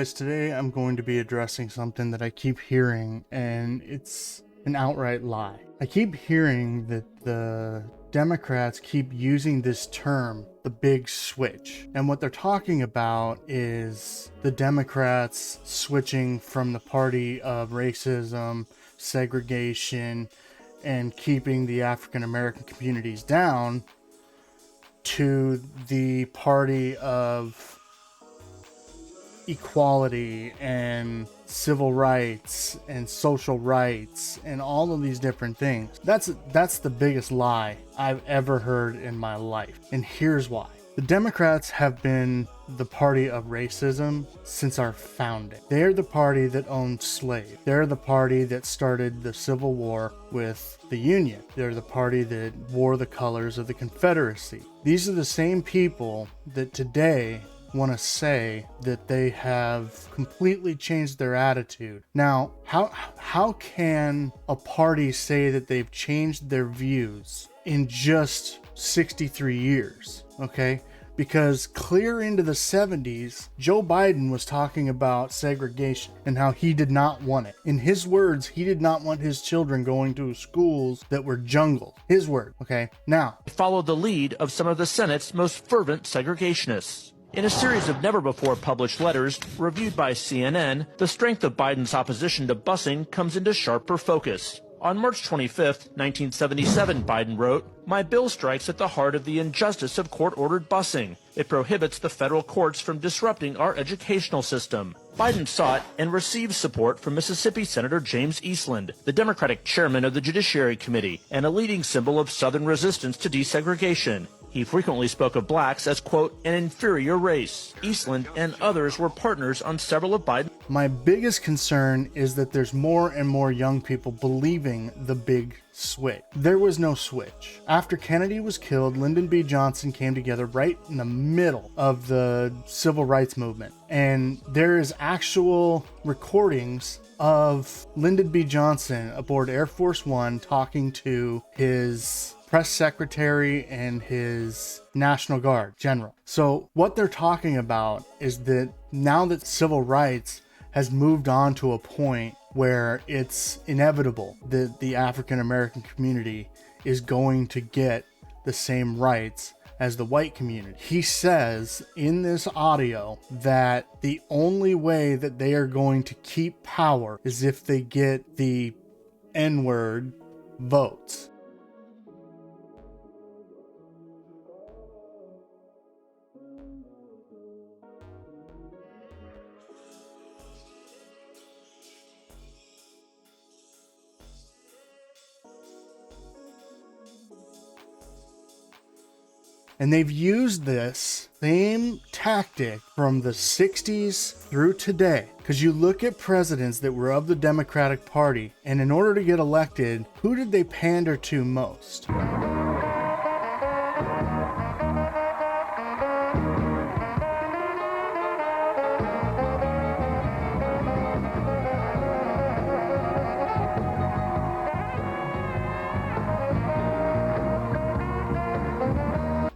guys, today I'm going to be addressing something that I keep hearing, and it's an outright lie. I keep hearing that the Democrats keep using this term, the big switch. And what they're talking about is the Democrats switching from the party of racism, segregation, and keeping the African American communities down to the party of equality and civil rights and social rights and all of these different things. That's the biggest lie I've ever heard in my life. And here's why. The Democrats have been the party of racism since our founding. They're the party that owned slaves. They're the party that started the Civil War with the Union. They're the party that wore the colors of the Confederacy. These are the same people that today want to say that they have completely changed their attitude. Now, how can a party say that they've changed their views in just 63 years? Okay? Because clear into the 70s, Joe Biden was talking about segregation and how he did not want it. In his words, he did not want his children going to schools that were jungle. His word, okay? Now, followed the lead of some of the Senate's most fervent segregationists. In a series of never-before-published letters reviewed by CNN, the strength of Biden's opposition to busing comes into sharper focus. On March 25, 1977, Biden wrote, "My bill strikes at the heart of the injustice of court-ordered busing. It prohibits the federal courts from disrupting our educational system." Biden sought and received support from Mississippi Senator James Eastland, the Democratic chairman of the Judiciary Committee and a leading symbol of Southern resistance to desegregation. He frequently spoke of blacks as, quote, an inferior race. Eastland and others were partners on several of Biden's. My biggest concern is that there's more and more young people believing the big switch. There was no switch. After Kennedy was killed, Lyndon B. Johnson came together right in the middle of the civil rights movement. And there is actual recordings of Lyndon B. Johnson aboard Air Force One talking to his press secretary and his National Guard general. So what they're talking about is that now that civil rights has moved on to a point where it's inevitable that the African American community is going to get the same rights as the white community. He says in this audio that the only way that they are going to keep power is if they get the N-word votes. And they've used this same tactic from the 60s through today. Because you look at presidents that were of the Democratic Party, and in order to get elected, who did they pander to most?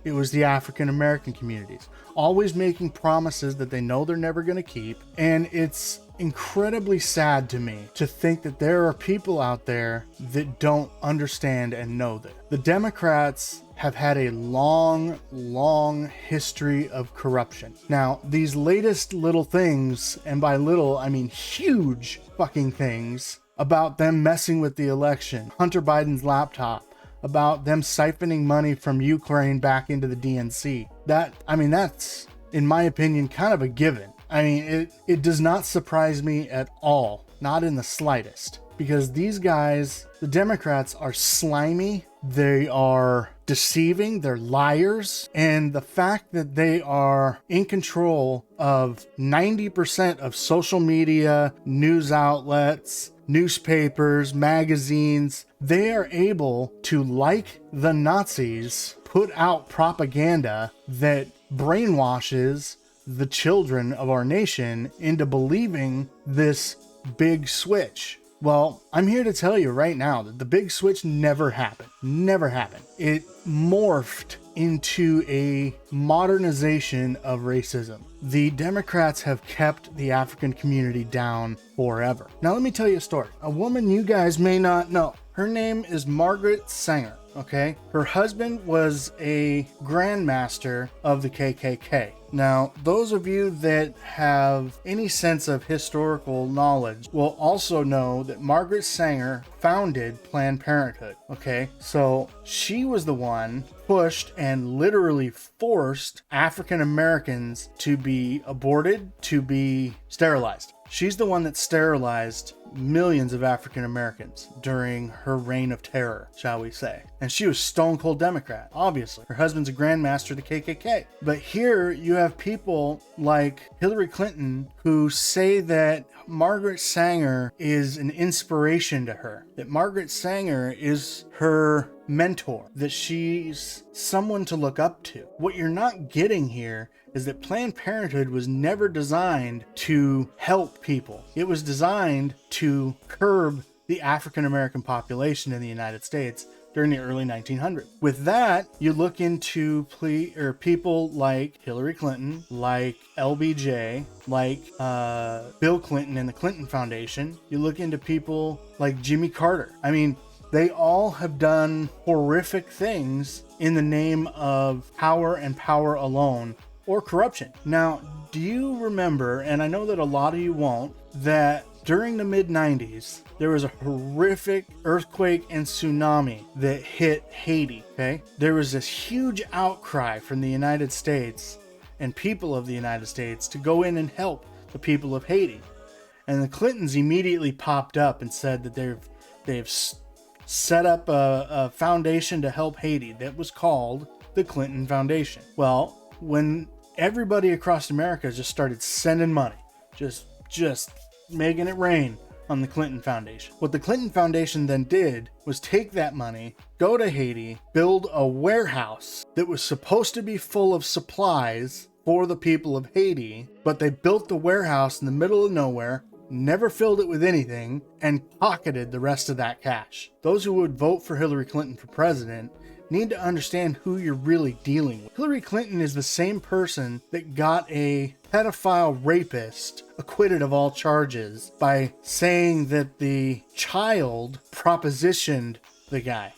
It was the African American communities, always making promises that they know they're never going to keep. And it's incredibly sad to me to think that there are people out there that don't understand and know that. The Democrats have had a long history of corruption. Now, these latest little things, and by little, I mean huge fucking things, about them messing with the election, Hunter Biden's laptop, about them siphoning money from Ukraine back into the DNC. That's, in my opinion, kind of a given. I mean, it does not surprise me at all, not in the slightest, because these guys, the Democrats, are slimy, they are deceiving, they're liars, and the fact that they are in control of 90% of social media, news outlets, newspapers, magazines, they are able to, like the Nazis, put out propaganda that brainwashes the children of our nation into believing this big switch. Well, I'm here to tell you right now that the big switch never happened. Never happened. It morphed into a modernization of racism. The Democrats have kept the African community down forever. Now let me tell you a story. A woman you guys may not know. Her name is Margaret Sanger. Okay, her husband was a grandmaster of the KKK. Now, those of you that have any sense of historical knowledge will also know that Margaret Sanger founded Planned Parenthood. Okay, so she was the one pushed and literally forced African Americans to be aborted, to be sterilized. She's the one that sterilized millions of African Americans during her reign of terror, shall we say. And she was stone cold Democrat, obviously. Her husband's a grandmaster of the KKK. But here you have people like Hillary Clinton who say that Margaret Sanger is an inspiration to her, that Margaret Sanger is her mentor, that she's someone to look up to. What you're not getting here is that Planned Parenthood was never designed to help people. It was designed to curb the African American population in the United States during the early 1900s. With that, you look into people like Hillary Clinton, like LBJ, like Bill Clinton and the Clinton Foundation. You look into people like Jimmy Carter. I mean, they all have done horrific things in the name of power and power alone, or corruption. Now, do you remember, and I know that a lot of you won't, that during the mid-90s, there was a horrific earthquake and tsunami that hit Haiti, okay? There was this huge outcry from the United States and people of the United States to go in and help the people of Haiti. And the Clintons immediately popped up and said that they've set up a foundation to help Haiti that was called the Clinton Foundation. Well, when everybody across America just started sending money, just making it rain on the Clinton Foundation. What the Clinton Foundation then did was take that money, go to Haiti, build a warehouse that was supposed to be full of supplies for the people of Haiti, but they built the warehouse in the middle of nowhere, never filled it with anything, and pocketed the rest of that cash. Those who would vote for Hillary Clinton for president need to understand who you're really dealing with. Hillary Clinton is the same person that got a pedophile rapist acquitted of all charges by saying that the child propositioned the guy.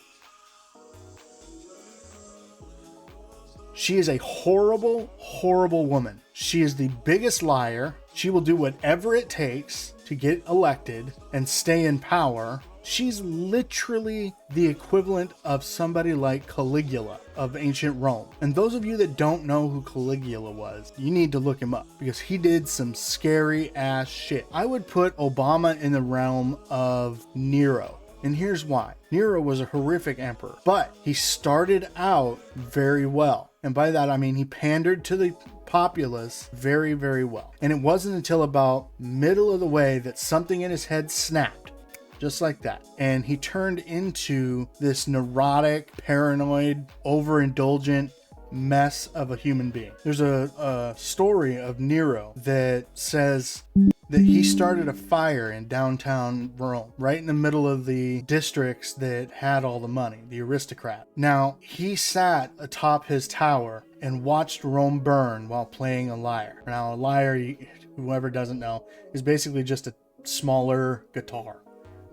She is a horrible, horrible woman. She is the biggest liar. She will do whatever it takes to get elected and stay in power. She's literally the equivalent of somebody like Caligula of ancient Rome. And those of you that don't know who Caligula was, you need to look him up because he did some scary ass shit. I would put Obama in the realm of Nero. And here's why. Nero was a horrific emperor, but he started out very well. And by that, I mean he pandered to the populace very, very well. And it wasn't until about middle of the way that something in his head snapped. Just like that. And he turned into this neurotic, paranoid, overindulgent mess of a human being. There's a story of Nero that says that he started a fire in downtown Rome, right in the middle of the districts that had all the money, the aristocrat. Now, he sat atop his tower and watched Rome burn while playing a lyre. Now, a lyre, whoever doesn't know, is basically just a smaller guitar,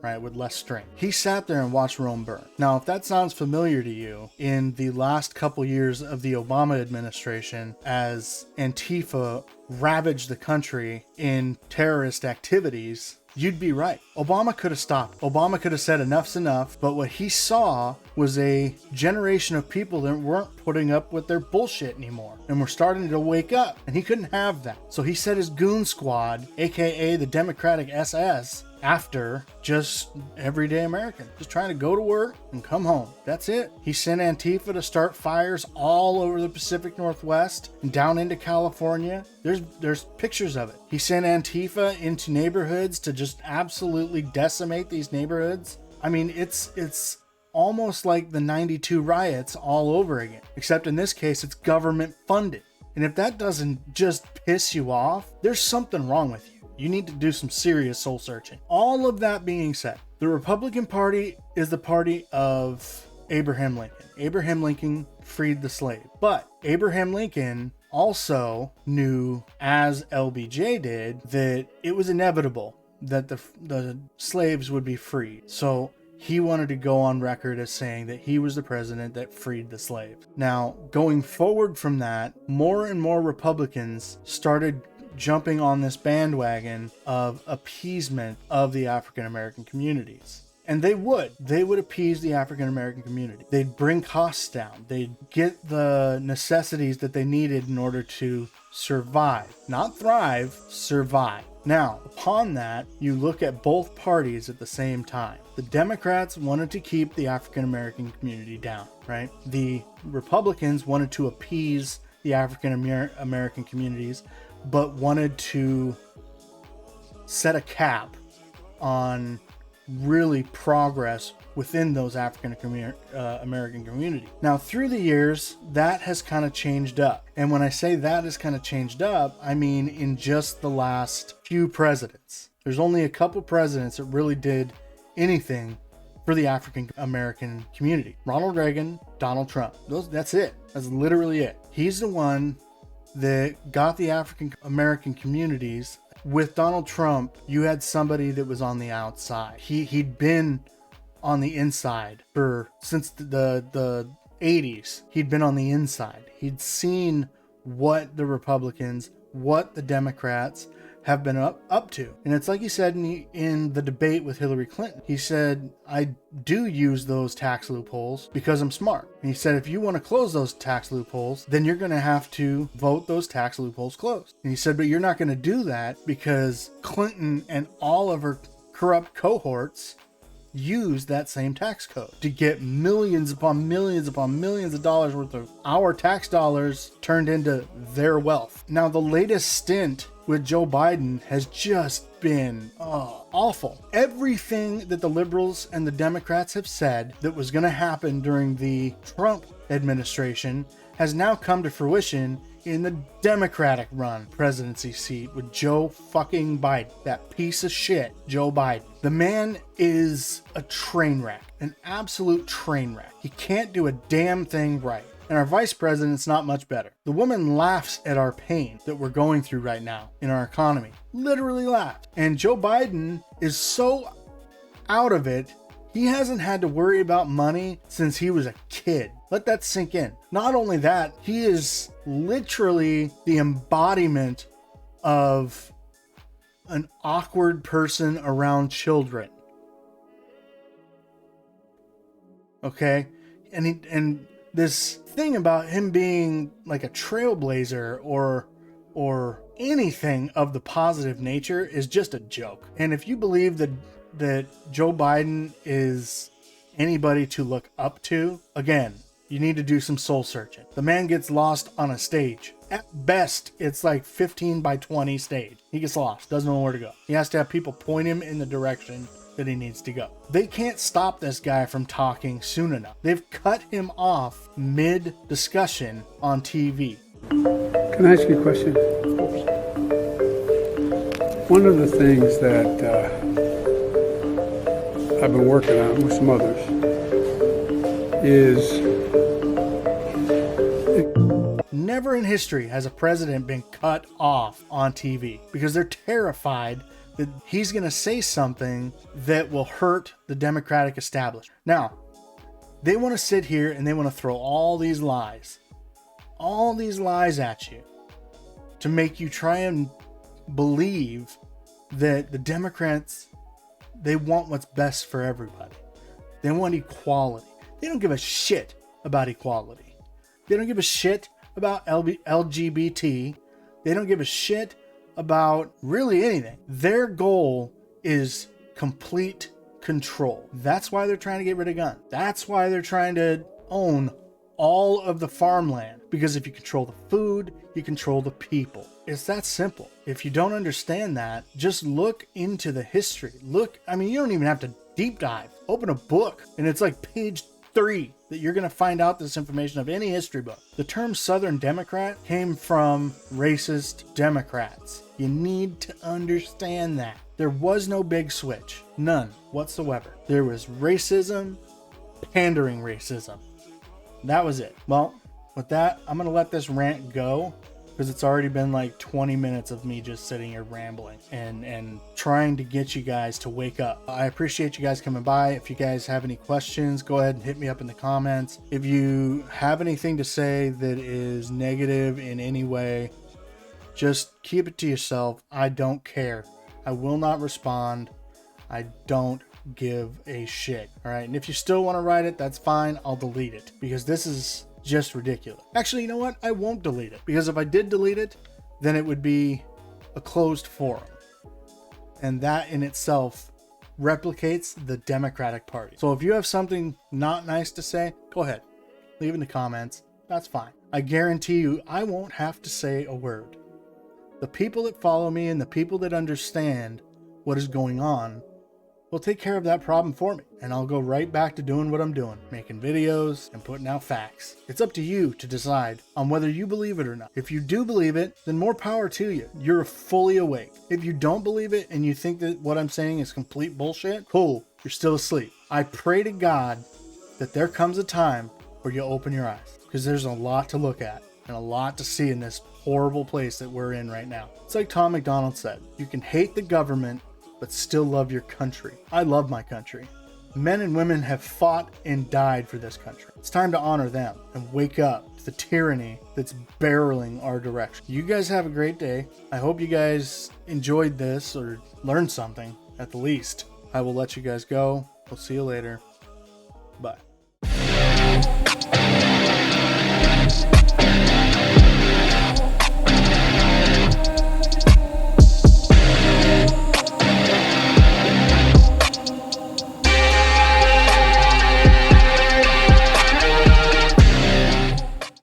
right, with less string. He sat there and watched Rome burn. Now, if that sounds familiar to you, in the last couple years of the Obama administration, as Antifa ravaged the country in terrorist activities, you'd be right. Obama could have stopped. Obama could have said enough's enough, but what he saw was a generation of people that weren't putting up with their bullshit anymore and were starting to wake up, and he couldn't have that. So he set his goon squad, aka the Democratic SS, after just everyday Americans, just trying to go to work and come home. That's it. He sent Antifa to start fires all over the Pacific Northwest and down into California. There's pictures of it. He sent Antifa into neighborhoods to just absolutely decimate these neighborhoods. I mean, it's almost like the 92 riots all over again, except in this case, it's government funded. And if that doesn't just piss you off, there's something wrong with you. You need to do some serious soul searching. All of that being said, the Republican Party is the party of Abraham Lincoln. Abraham Lincoln freed the slave. But Abraham Lincoln also knew, as LBJ did, that it was inevitable that the slaves would be freed. So he wanted to go on record as saying that he was the president that freed the slaves. Now, going forward from that, more and more Republicans started jumping on this bandwagon of appeasement of the African American communities. And they would appease the African American community. They'd bring costs down. They'd get the necessities that they needed in order to survive. Not thrive, survive. Now, upon that, you look at both parties at the same time. The Democrats wanted to keep the African American community down, right? The Republicans wanted to appease the African American communities, but wanted to set a cap on really progress within those African American community. Now, through the years, that has kind of changed up. And when I say that has kind of changed up, I mean in just the last few presidents. There's only a couple presidents that really did anything for the African American community. Ronald Reagan, Donald Trump. That's it. That's literally it. He's the one that got the African American communities. With Donald Trump, you had somebody that was on the outside. He'd been on the inside since the 80s. He'd been on the inside. He'd seen what the Republicans, what the Democrats have been up to. And it's like he said in the debate with Hillary Clinton. He said, I do use those tax loopholes because I'm smart. And he said, if you want to close those tax loopholes, then you're going to have to vote those tax loopholes closed. And he said, but you're not going to do that because Clinton and all of her corrupt cohorts use that same tax code to get millions upon millions upon millions of dollars worth of our tax dollars turned into their wealth. Now, the latest stint with Joe Biden has just been awful. Everything that the liberals and the Democrats have said that was going to happen during the Trump administration has now come to fruition in the Democratic run presidency seat with Joe fucking Biden. That piece of shit, Joe Biden. The man is a train wreck, an absolute train wreck. He can't do a damn thing right. And our vice president's not much better. The woman laughs at our pain that we're going through right now in our economy. Literally laughs. And Joe Biden is so out of it, he hasn't had to worry about money since he was a kid. Let that sink in. Not only that, he is literally the embodiment of an awkward person around children. Okay? And this thing about him being like a trailblazer or anything of the positive nature is just a joke. And if you believe that Joe Biden is anybody to look up to, again, you need to do some soul searching. The man gets lost on a stage. At best, it's like 15 by 20 stage. He gets lost, doesn't know where to go. He has to have people point him in the direction that he needs to go. They can't stop this guy from talking soon enough. They've cut him off mid-discussion on TV. Can I ask you a question? Of course. One of the things that I've been working on with some others is never in history has a president been cut off on TV because they're terrified that he's going to say something that will hurt the Democratic establishment. Now, they want to sit here and they want to throw all these lies at you to make you try and believe that the Democrats, they want what's best for everybody. They want equality. They don't give a shit about equality. They don't give a shit about LGBT. They don't give a shit about really anything. Their goal is complete control. That's why they're trying to get rid of guns. That's why they're trying to own all of the farmland. Because if you control the food, you control the people. It's that simple. If you don't understand that, just look into the history. You don't even have to deep dive. Open a book and it's like page 3 that you're going to find out this information of any history book. The term Southern Democrat came from racist Democrats. You need to understand that. There was no big switch. None whatsoever. There was racism, pandering racism. That was it. Well, with that, I'm going to let this rant go because it's already been like 20 minutes of me just sitting here rambling and trying to get you guys to wake up. I appreciate you guys coming by. If you guys have any questions, go ahead and hit me up in the comments. If you have anything to say that is negative in any way, just keep it to yourself. I don't care. I will not respond. I don't give a shit. All right. And if you still want to write it, that's fine. I'll delete it because this is just ridiculous. Actually, you know what? I won't delete it because if I did delete it, then it would be a closed forum. And that in itself replicates the Democratic Party. So if you have something not nice to say, go ahead. Leave in the comments. That's fine. I guarantee you, I won't have to say a word. The people that follow me and the people that understand what is going on will take care of that problem for me. And I'll go right back to doing what I'm doing, making videos and putting out facts. It's up to you to decide on whether you believe it or not. If you do believe it, then more power to you. You're fully awake. If you don't believe it and you think that what I'm saying is complete bullshit, cool, you're still asleep. I pray to God that there comes a time where you open your eyes because there's a lot to look at and a lot to see in this horrible place that we're in right now. It's like Tom MacDonald said, you can hate the government but still love your country. I love my country. Men and women have fought and died for this country. It's time to honor them and wake up to the tyranny that's barreling our direction. You guys have a great day. I hope you guys enjoyed this or learned something at the least. I will let you guys go. We'll see you later. Bye.